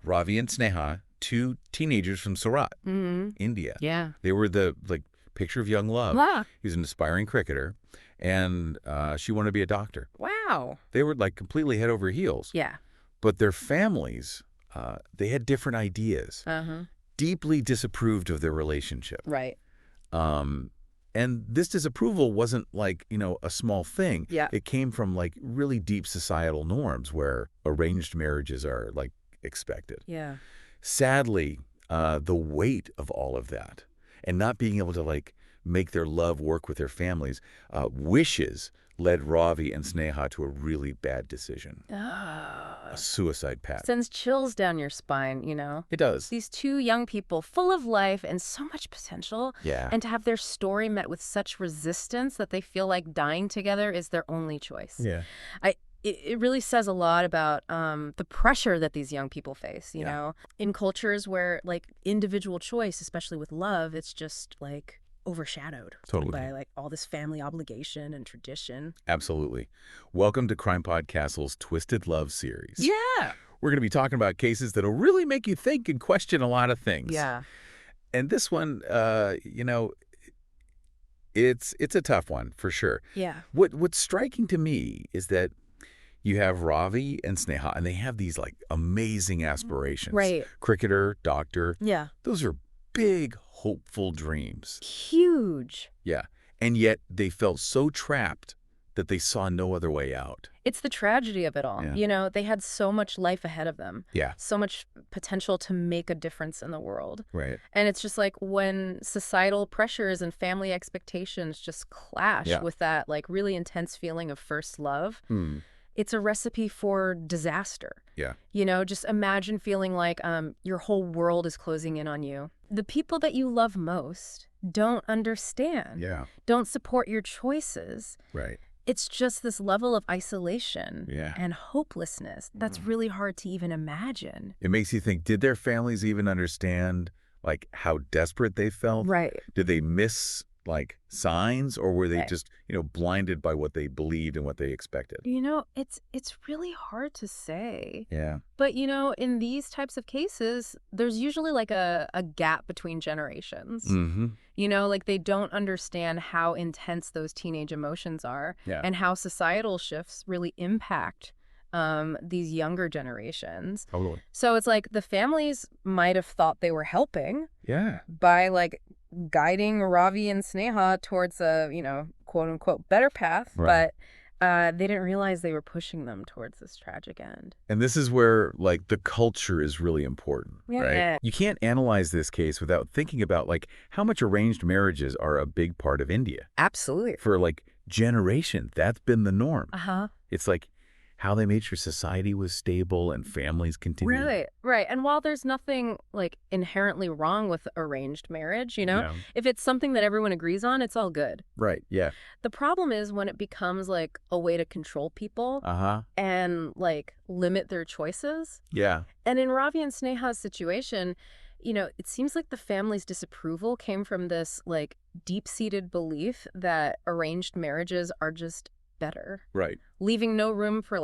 Ravi and Sneha, two teenagers from Surat, India. Yeah. They were the picture of young love. Wow. He was an aspiring cricketer, and she wanted to be a doctor. Wow. They were completely head over heels. Yeah. But their families, they had different ideas. Deeply disapproved of their relationship. Right. And this disapproval wasn't a small thing. Yeah. It came from really deep societal norms where arranged marriages are expected. Yeah. Sadly, the weight of all of that and not being able to make their love work with their families, wishes led Ravi and Sneha to a really bad decision. A suicide pact. Sends chills down your spine, It does. These two young people full of life and so much potential. Yeah. And to have their story met with such resistance that they feel like dying together is their only choice. Yeah. It really says a lot about the pressure that these young people face, you know, in cultures where individual choice, especially with love, it's just overshadowed by all this family obligation and tradition. Absolutely. Welcome to CrimePod Castle's Twisted Love series. Yeah. We're going to be talking about cases that'll really make you think and question a lot of things. Yeah. And this one, it's a tough one for sure. Yeah. What's striking to me is that you have Ravi and Sneha, and they have these amazing aspirations. Right. Cricketer, doctor. Yeah. Those are big, hopeful dreams. Huge. Yeah. And yet they felt so trapped that they saw no other way out. It's the tragedy of it all. Yeah. They had so much life ahead of them. Yeah. So much potential to make a difference in the world. Right. And it's just when societal pressures and family expectations just clash with that really intense feeling of first love. It's a recipe for disaster. Yeah. Just imagine feeling like your whole world is closing in on you. The people that you love most don't understand. Yeah. Don't support your choices. Right. It's just this level of isolation Yeah. and hopelessness that's really hard to even imagine. It makes you think, did their families even understand how desperate they felt? Right. Did they miss signs, or were they just blinded by what they believed and what they expected? It's really hard to say. Yeah. But in these types of cases, there's usually a gap between generations. They don't understand how intense those teenage emotions are and how societal shifts really impact these younger generations. Totally. So it's the families might have thought they were helping by guiding Ravi and Sneha towards a, quote unquote, better path. Right. But they didn't realize they were pushing them towards this tragic end. And this is where the culture is really important, right? You can't analyze this case without thinking about how much arranged marriages are a big part of India. Absolutely. For generations, that's been the norm. It's how they made sure society was stable and families continued. Right. And while there's nothing inherently wrong with arranged marriage, if it's something that everyone agrees on, it's all good. Right. Yeah. The problem is when it becomes a way to control people and limit their choices. Yeah. And in Ravi and Sneha's situation, it seems like the family's disapproval came from this deep-seated belief that arranged marriages are just better. Right. Leaving no room for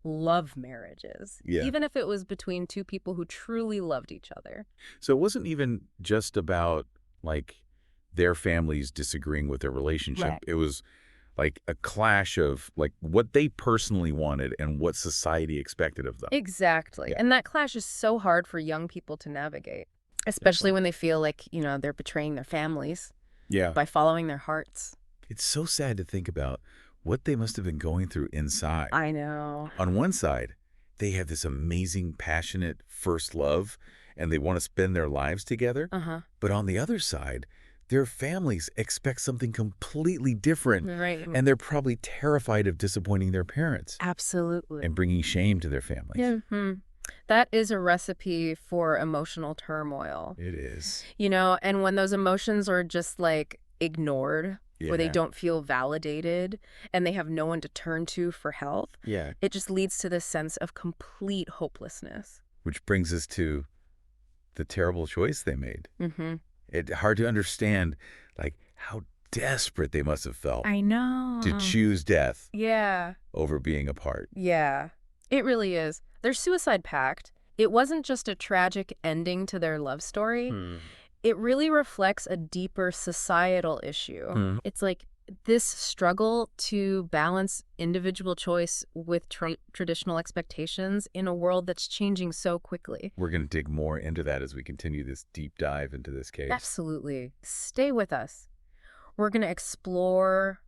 love marriages. Yeah. Even if it was between two people who truly loved each other. So it wasn't even just about their families disagreeing with their relationship. Right. It was a clash of what they personally wanted and what society expected of them. Exactly. Yeah. And that clash is so hard for young people to navigate, especially when they feel they're betraying their families by following their hearts. It's so sad to think about what they must have been going through inside. I know. On one side, they have this amazing, passionate first love, and they want to spend their lives together. But on the other side, their families expect something completely different. Right. And they're probably terrified of disappointing their parents. Absolutely. And bringing shame to their families. Yeah. That is a recipe for emotional turmoil. It is. And when those emotions are just ignored, or they don't feel validated and they have no one to turn to for help, it just leads to this sense of complete hopelessness. Which brings us to the terrible choice they made. It's hard to understand how desperate they must have felt. I know. To choose death over being apart. Yeah, it really is. Their suicide pact, It wasn't just a tragic ending to their love story. It really reflects a deeper societal issue. It's like this struggle to balance individual choice with traditional expectations in a world that's changing so quickly. We're going to dig more into that as we continue this deep dive into this case. Absolutely. Stay with us. We're going to explore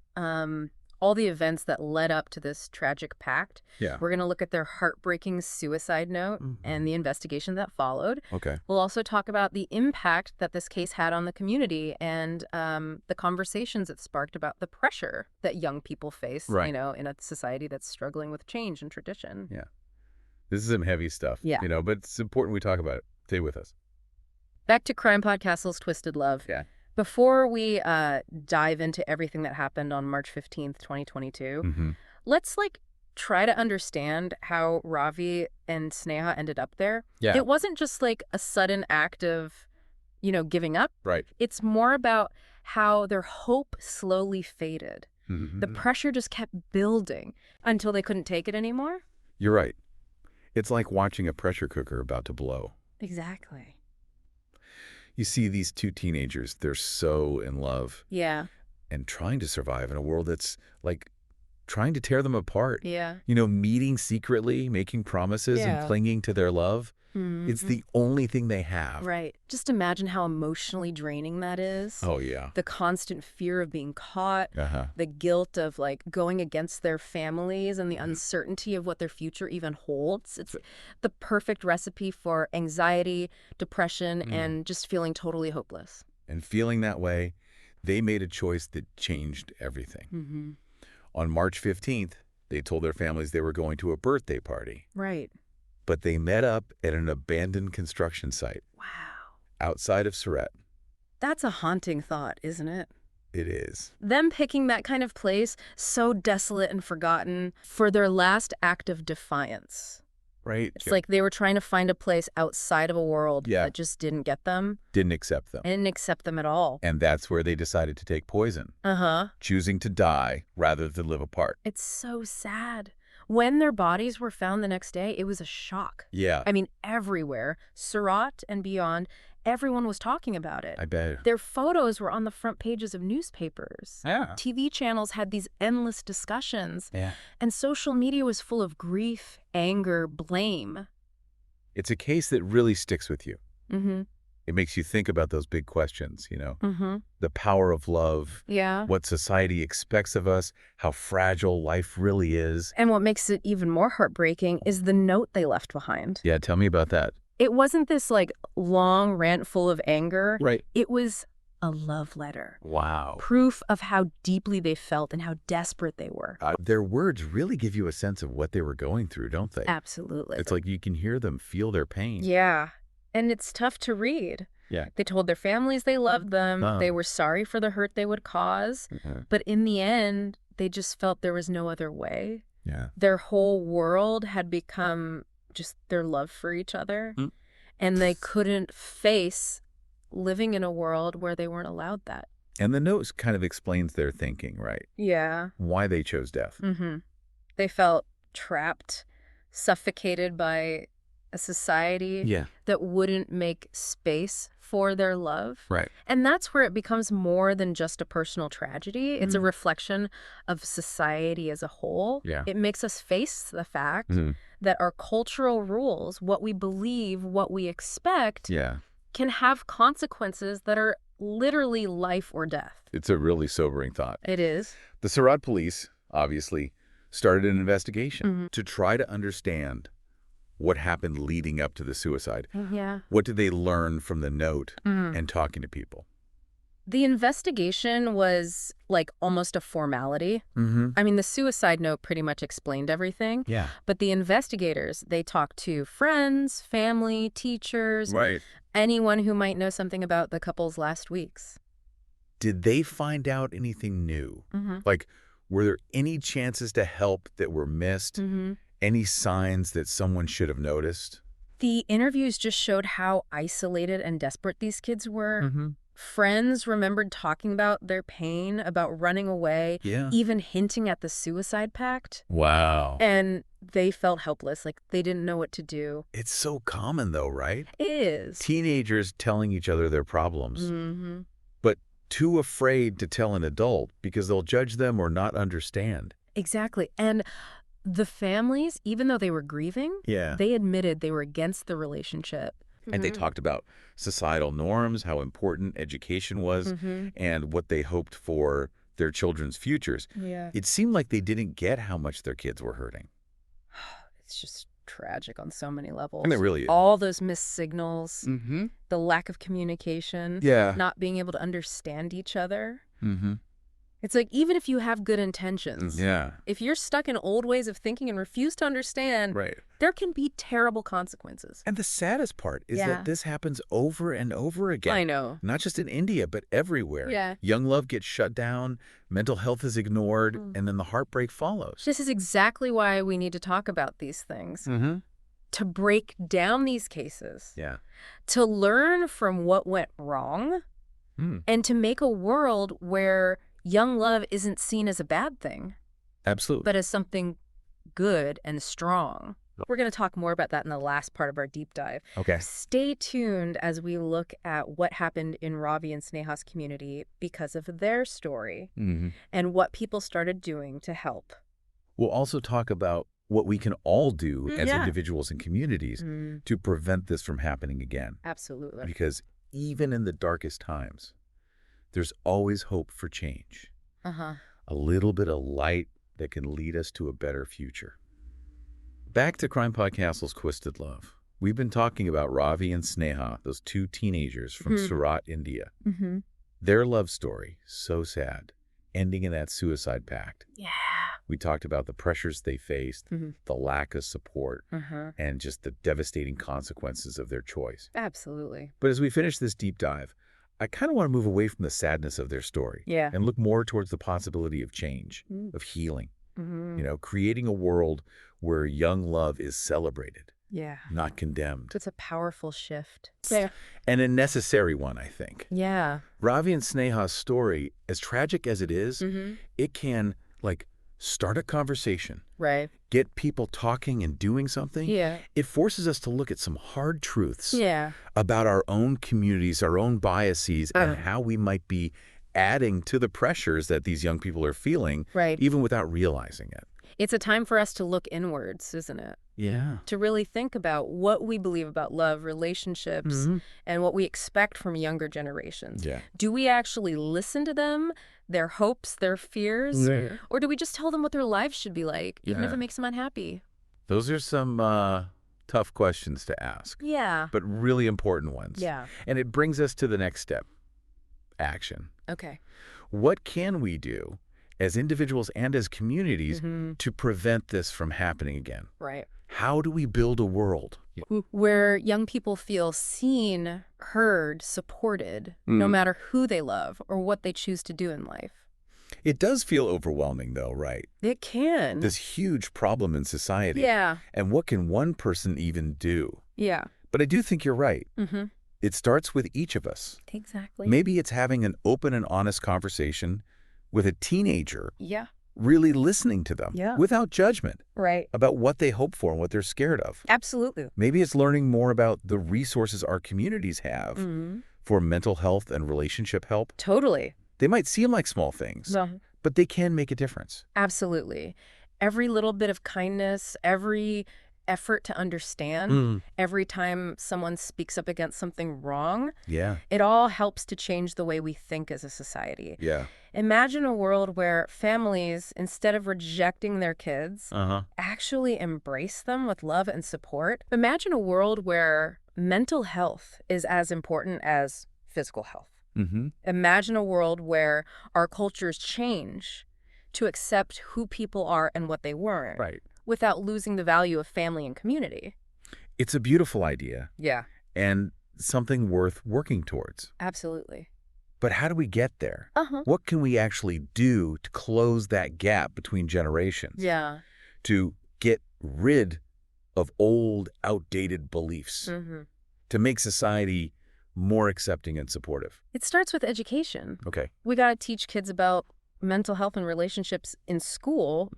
all the events that led up to this tragic pact. Yeah. We're going to look at their heartbreaking suicide note and the investigation that followed. Okay. We'll also talk about the impact that this case had on the community and the conversations it sparked about the pressure that young people face, Right. in a society that's struggling with change and tradition. Yeah. This is some heavy stuff, but it's important we talk about it. Stay with us. Back to CrimePod Castle's Twisted Love. Yeah. Before we dive into everything that happened on March 15th, 2022, let's try to understand how Ravi and Sneha ended up there. Yeah. It wasn't just a sudden act of, giving up. Right. It's more about how their hope slowly faded. The pressure just kept building until they couldn't take it anymore. You're right. It's like watching a pressure cooker about to blow. Exactly. You see these two teenagers, they're so in love. Yeah. And trying to survive in a world that's trying to tear them apart. Yeah. Meeting secretly, making promises and clinging to their love. It's the only thing they have. Right. Just imagine how emotionally draining that is. Oh, yeah. The constant fear of being caught, the guilt of going against their families and the uncertainty of what their future even holds. It's the perfect recipe for anxiety, depression, and just feeling totally hopeless. And feeling that way, they made a choice that changed everything. On March 15th, they told their families they were going to a birthday party. Right. But they met up at an abandoned construction site. Wow. Outside of Surat. That's a haunting thought, isn't it? It is. Them picking that kind of place, so desolate and forgotten, for their last act of defiance. Right. It's like they were trying to find a place outside of a world that just didn't get them. Didn't accept them. Didn't accept them at all. And that's where they decided to take poison. Choosing to die rather than live apart. It's so sad. When their bodies were found the next day, it was a shock. Yeah. I mean, everywhere, Surat and beyond, everyone was talking about it. I bet. Their photos were on the front pages of newspapers. Yeah. TV channels had these endless discussions. Yeah. And social media was full of grief, anger, blame. It's a case that really sticks with you. It makes you think about those big questions, the power of love, what society expects of us, how fragile life really is. And what makes it even more heartbreaking is the note they left behind. Yeah, tell me about that. It wasn't this long rant full of anger. Right. It was a love letter. Wow. Proof of how deeply they felt and how desperate they were. Their words really give you a sense of what they were going through, don't they? Absolutely. It's like you can hear them, feel their pain. Yeah. And it's tough to read. Yeah. They told their families they loved them. They were sorry for the hurt they would cause. But in the end, they just felt there was no other way. Yeah. Their whole world had become just their love for each other. And they couldn't face living in a world where they weren't allowed that. And the note kind of explains their thinking, right? Yeah. Why they chose death. They felt trapped, suffocated by a society that wouldn't make space for their love. Right. And that's where it becomes more than just a personal tragedy. It's a reflection of society as a whole. Yeah. It makes us face the fact that our cultural rules, what we believe, what we expect, can have consequences that are literally life or death. It's a really sobering thought. It is. The Surat police, obviously, started an investigation to try to understand what happened leading up to the suicide. Yeah. What did they learn from the note and talking to people? The investigation was almost a formality. I mean, the suicide note pretty much explained everything. Yeah. But the investigators, they talked to friends, family, teachers, anyone who might know something about the couple's last weeks. Did they find out anything new? Were there any chances to help that were missed? Any signs that someone should have noticed? The interviews just showed how isolated and desperate these kids were. Friends remembered talking about their pain, about running away, even hinting at the suicide pact. Wow. And they felt helpless, like they didn't know what to do. It's so common, though, right? It is. Teenagers telling each other their problems, but too afraid to tell an adult because they'll judge them or not understand. Exactly. And the families, even though they were grieving, they admitted they were against the relationship. And they talked about societal norms, how important education was, and what they hoped for their children's futures. It seemed like they didn't get how much their kids were hurting. It's just tragic on so many levels. And it really is. All those missed signals, the lack of communication, not being able to understand each other. It's like, even if you have good intentions, if you're stuck in old ways of thinking and refuse to understand, there can be terrible consequences. And the saddest part is that this happens over and over again. I know. Not just in India, but everywhere. Young love gets shut down, mental health is ignored, and then the heartbreak follows. This is exactly why we need to talk about these things. To break down these cases. To learn from what went wrong. And to make a world where young love isn't seen as a bad thing. Absolutely. But as something good and strong. We're going to talk more about that in the last part of our deep dive. Okay. Stay tuned as we look at what happened in Ravi and Sneha's community because of their story and what people started doing to help. We'll also talk about what we can all do as individuals and communities to prevent this from happening again. Absolutely. Because even in the darkest times, there's always hope for change. A little bit of light that can lead us to a better future. Back to CrimePod Castle's Twisted Love. We've been talking about Ravi and Sneha, those two teenagers from Surat, India. Their love story, so sad, ending in that suicide pact. We talked about the pressures they faced, the lack of support, and just the devastating consequences of their choice. Absolutely. But as we finish this deep dive, I kind of want to move away from the sadness of their story and look more towards the possibility of change, of healing, you know, creating a world where young love is celebrated, not condemned. It's a powerful shift. And a necessary one, I think. Ravi and Sneha's story, as tragic as it is, it can, like, start a conversation, get people talking and doing something. It forces us to look at some hard truths about our own communities, our own biases, and how we might be adding to the pressures that these young people are feeling, even without realizing it. It's a time for us to look inwards, isn't it? To really think about what we believe about love, relationships, and what we expect from younger generations. Do we actually listen to them, their hopes, their fears, or do we just tell them what their lives should be like, even if it makes them unhappy? Those are some tough questions to ask. But really important ones. And it brings us to the next step, action. What can we do as individuals and as communities to prevent this from happening again? How do we build a world where young people feel seen, heard, supported, no matter who they love or what they choose to do in life? It does feel overwhelming, though, right? It can. This huge problem in society. And what can one person even do? But I do think you're right. It starts with each of us. Exactly. Maybe it's having an open and honest conversation with a teenager. Really listening to them without judgment about what they hope for and what they're scared of. Absolutely. Maybe it's learning more about the resources our communities have for mental health and relationship help. Totally. They might seem like small things, but they can make a difference. Absolutely. Every little bit of kindness, every effort to understand, every time someone speaks up against something wrong, it all helps to change the way we think as a society. Imagine a world where families, instead of rejecting their kids, actually embrace them with love and support. Imagine a world where mental health is as important as physical health. Imagine a world where our cultures change to accept who people are and what they weren't, without losing the value of family and community. It's a beautiful idea. And something worth working towards. Absolutely. But how do we get there? What can we actually do to close that gap between generations? To get rid of old, outdated beliefs. To make society more accepting and supportive? It starts with education. Okay. We got to teach kids about mental health and relationships in school,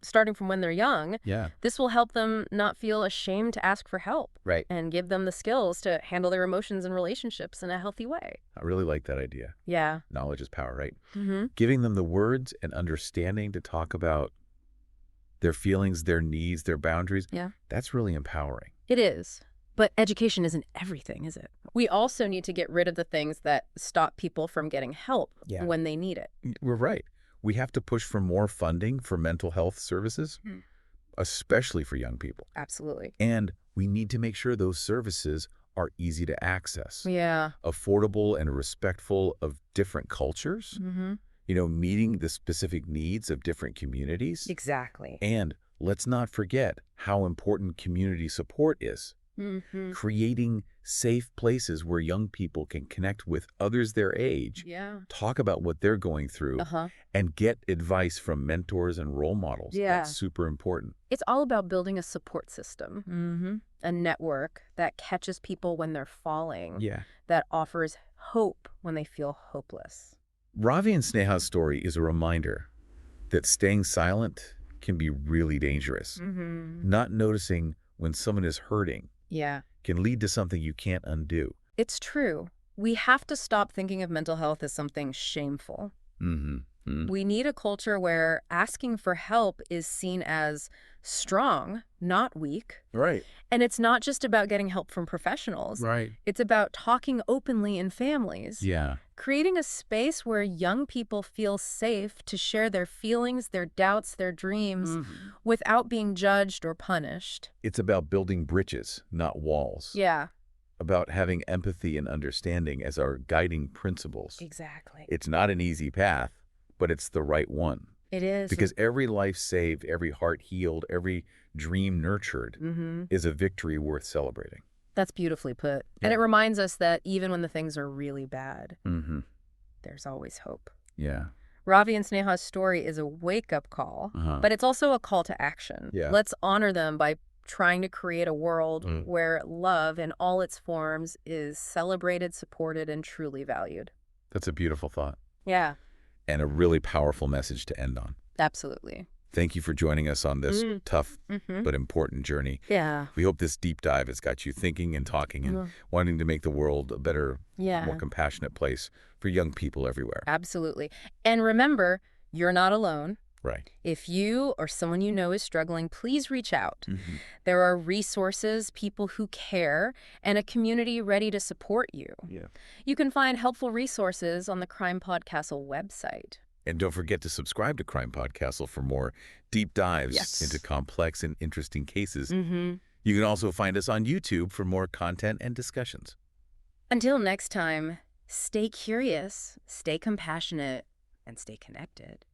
starting from when they're young. Yeah. This will help them not feel ashamed to ask for help. Right. And give them the skills to handle their emotions and relationships in a healthy way. I really like that idea. Yeah. Knowledge is power, right? Giving them the words and understanding to talk about their feelings, their needs, their boundaries. Yeah. That's really empowering. It is. But education isn't everything, is it? We also need to get rid of the things that stop people from getting help when they need it. We're right. We have to push for more funding for mental health services, especially for young people. Absolutely. And we need to make sure those services are easy to access. Yeah. Affordable and respectful of different cultures. You know, meeting the specific needs of different communities. Exactly. And let's not forget how important community support is. Creating safe places where young people can connect with others their age, talk about what they're going through, and get advice from mentors and role models. That's super important. It's all about building a support system, a network that catches people when they're falling, that offers hope when they feel hopeless. Ravi and Sneha's story is a reminder that staying silent can be really dangerous. Not noticing when someone is hurting can lead to something you can't undo. It's true. We have to stop thinking of mental health as something shameful. We need a culture where asking for help is seen as strong, not weak. Right. And it's not just about getting help from professionals. Right. It's about talking openly in families. Yeah. Creating a space where young people feel safe to share their feelings, their doubts, their dreams without being judged or punished. It's about building bridges, not walls. Yeah. About having empathy and understanding as our guiding principles. Exactly. It's not an easy path, but it's the right one. It is. Because every life saved, every heart healed, every dream nurtured is a victory worth celebrating. That's beautifully put. And it reminds us that even when the things are really bad, there's always hope. Yeah. Ravi and Sneha's story is a wake-up call, but it's also a call to action. Let's honor them by trying to create a world where love in all its forms is celebrated, supported, and truly valued. That's a beautiful thought. Yeah. And a really powerful message to end on. Absolutely. Thank you for joining us on this tough but important journey. Yeah. We hope this deep dive has got you thinking and talking and wanting to make the world a better, more compassionate place for young people everywhere. Absolutely. And remember, you're not alone. Right. If you or someone you know is struggling, please reach out. There are resources, people who care, and a community ready to support you. Yeah. You can find helpful resources on the CrimePod Castle website. And don't forget to subscribe to CrimePod Castle for more deep dives into complex and interesting cases. You can also find us on YouTube for more content and discussions. Until next time, stay curious, stay compassionate, and stay connected.